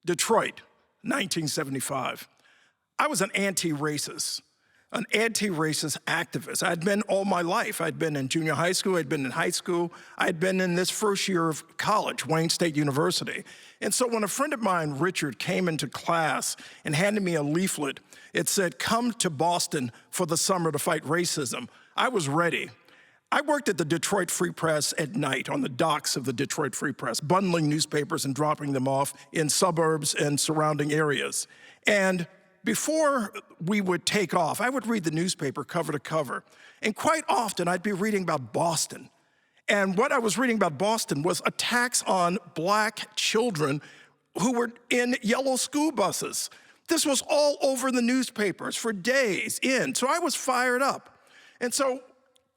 Detroit, 1975. I was an anti-racist activist. I'd been all my life. I'd been in junior high school, I'd been in high school, I'd been in this first year of college, Wayne State University. And so when a friend of mine, Richard, came into class and handed me a leaflet, it said, "Come to Boston for the summer to fight racism," I was ready. I worked at the Detroit Free Press at night on the docks of the Detroit Free Press, bundling newspapers and dropping them off in suburbs and surrounding areas. And before we would take off, I would read the newspaper cover to cover. And quite often, I'd be reading about Boston. And what I was reading about Boston was attacks on black children who were in yellow school buses. This was all over the newspapers for days in. So I was fired up. And so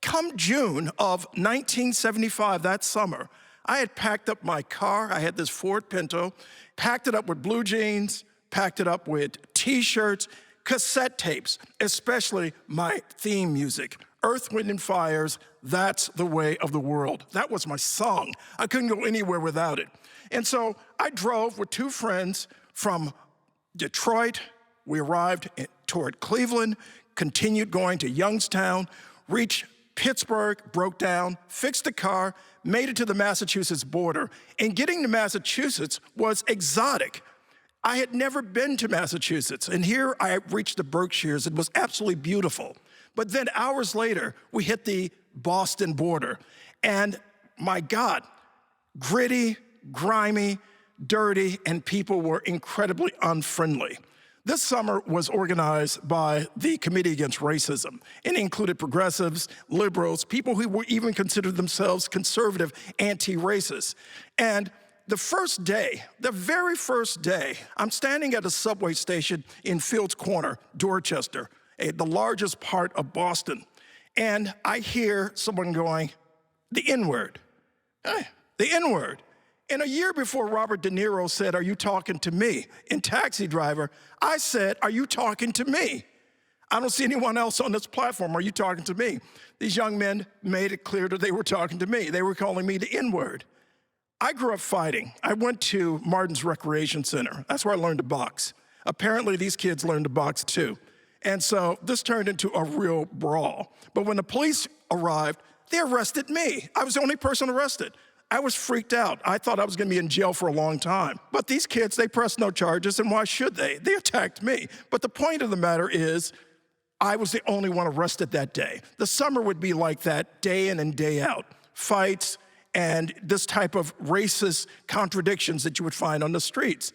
come June of 1975, that summer, I had packed up my car. I had this Ford Pinto, packed it up with blue jeans, packed it up with T-shirts, cassette tapes, especially my theme music, Earth, Wind & Fire's That's the Way of the World. That was my song. I couldn't go anywhere without it. And so I drove with two friends from Detroit. We arrived toward Cleveland, continued going to Youngstown, reached Pittsburgh, broke down, fixed the car, made it to the Massachusetts border. And getting to Massachusetts was exotic. I had never been to Massachusetts, and here I reached the Berkshires. It was absolutely beautiful. But then hours later, we hit the Boston border. And my God, gritty, grimy, dirty, and people were incredibly unfriendly. This summer was organized by the Committee Against Racism and included progressives, liberals, people who were even considered themselves conservative anti-racists. And the first day, the very first day, I'm standing at a subway station in Fields Corner, Dorchester, the largest part of Boston. And I hear someone going, the N-word, the N-word. And a year before Robert De Niro said, "Are you talking to me?" in Taxi Driver, I said, "Are you talking to me? I don't see anyone else on this platform. Are you talking to me?" These young men made it clear that they were talking to me. They were calling me the N-word. I grew up fighting. I went to Martin's Recreation Center. That's where I learned to box. Apparently, these kids learned to box too. And so this turned into a real brawl. But when the police arrived, they arrested me. I was the only person arrested. I was freaked out. I thought I was gonna be in jail for a long time. But these kids, they pressed no charges, and why should they? They attacked me. But the point of the matter is, I was the only one arrested that day. The summer would be like that day in and day out. Fights and this type of racist contradictions that you would find on the streets.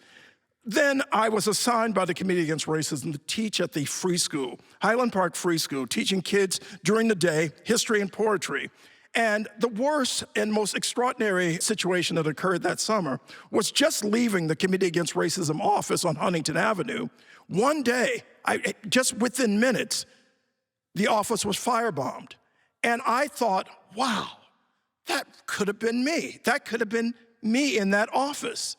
Then I was assigned by the Committee Against Racism to teach at the Free School, Highland Park Free School, teaching kids during the day history and poetry. And the worst and most extraordinary situation that occurred that summer was just leaving the Committee Against Racism office on Huntington Avenue. One day, just within minutes, the office was firebombed. And I thought, wow, that could have been me. That could have been me in that office.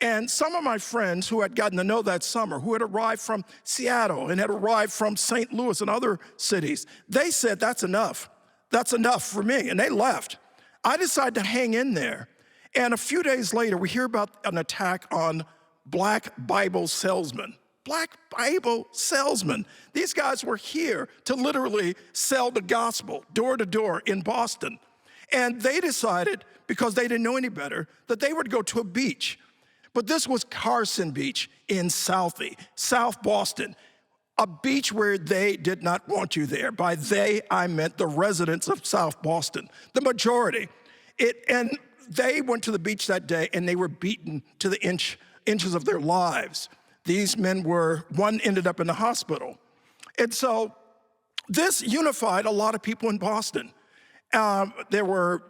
And some of my friends who had gotten to know that summer, who had arrived from Seattle and had arrived from St. Louis and other cities, they said, that's enough. That's enough for me, and they left. I decided to hang in there. And a few days later, we hear about an attack on Black Bible salesmen. Black Bible salesmen. These guys were here to literally sell the gospel door to door in Boston. And they decided, because they didn't know any better, that they would go to a beach. But this was Carson Beach in South Boston. A beach where they did not want you there. By they, I meant the residents of South Boston, the majority. And they went to the beach that day and they were beaten to the inches of their lives. These men one ended up in the hospital. And so this unified a lot of people in Boston. There were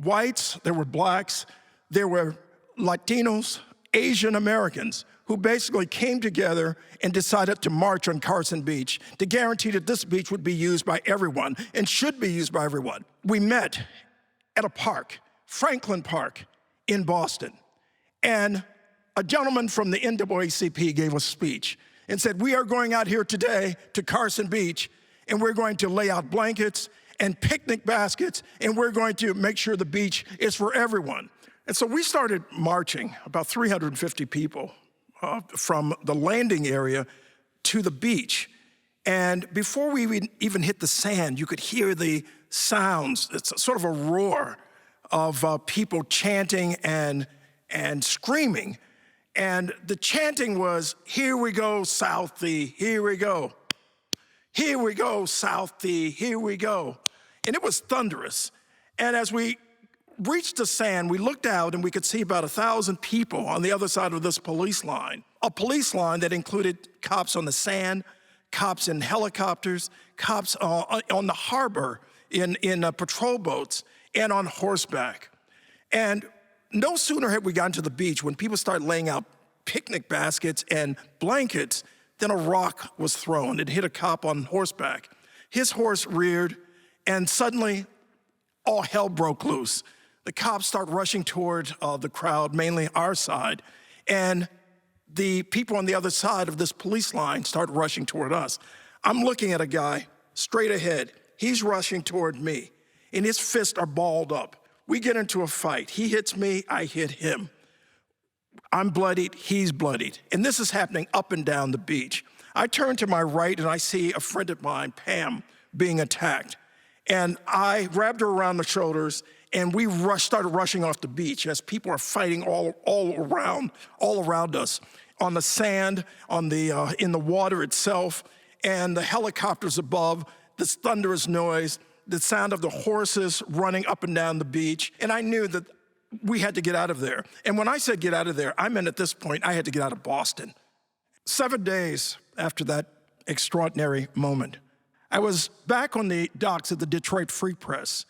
whites, there were blacks, there were Latinos, Asian Americans, who basically came together and decided to march on Carson Beach to guarantee that this beach would be used by everyone and should be used by everyone. We met at a park, Franklin Park in Boston, and a gentleman from the NAACP gave a speech and said, "We are going out here today to Carson Beach, and we're going to lay out blankets and picnic baskets, and we're going to make sure the beach is for everyone." And so we started marching, about 350 people, from the landing area to the beach. And before we even hit the sand, you could hear the sounds. It's sort of a roar of people chanting and screaming. And the chanting was, "Here we go, Southie, here we go. Here we go, Southie, here we go." And it was thunderous. And as we reached the sand, we looked out and we could see about 1,000 people on the other side of this police line. A police line that included cops on the sand, cops in helicopters, cops on the harbor in patrol boats, and on horseback. And no sooner had we gotten to the beach when people started laying out picnic baskets and blankets, then a rock was thrown. It hit a cop on horseback. His horse reared, and suddenly all hell broke loose. The cops start rushing toward the crowd, mainly our side, and the people on the other side of this police line start rushing toward us. I'm looking at a guy straight ahead. He's rushing toward me, and his fists are balled up. We get into a fight. He hits me, I hit him. I'm bloodied, he's bloodied. And this is happening up and down the beach. I turn to my right and I see a friend of mine, Pam, being attacked. And I grabbed her around the shoulders and we started rushing off the beach as people are fighting all around us, on the sand, in the water itself, and the helicopters above, this thunderous noise, the sound of the horses running up and down the beach. And I knew that we had to get out of there. And when I said get out of there, I meant at this point I had to get out of Boston. 7 days after that extraordinary moment, I was back on the docks of the Detroit Free Press,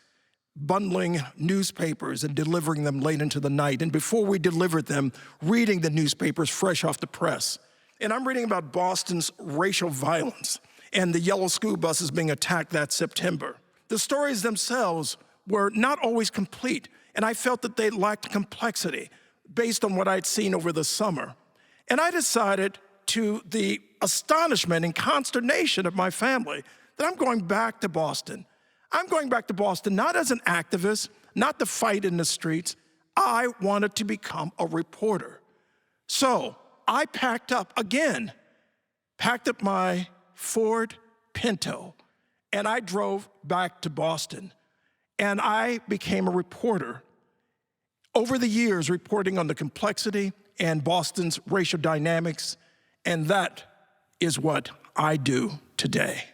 bundling newspapers and delivering them late into the night. And before we delivered them, reading the newspapers fresh off the press. And I'm reading about Boston's racial violence and the yellow school buses being attacked that September. The stories themselves were not always complete, and I felt that they lacked complexity based on what I'd seen over the summer. And I decided, to the astonishment and consternation of my family, that I'm going back to Boston. I'm going back to Boston not as an activist, not to fight in the streets. I wanted to become a reporter. So I packed up my Ford Pinto, and I drove back to Boston. And I became a reporter. Over the years, reporting on the complexity and Boston's racial dynamics, and that is what I do today.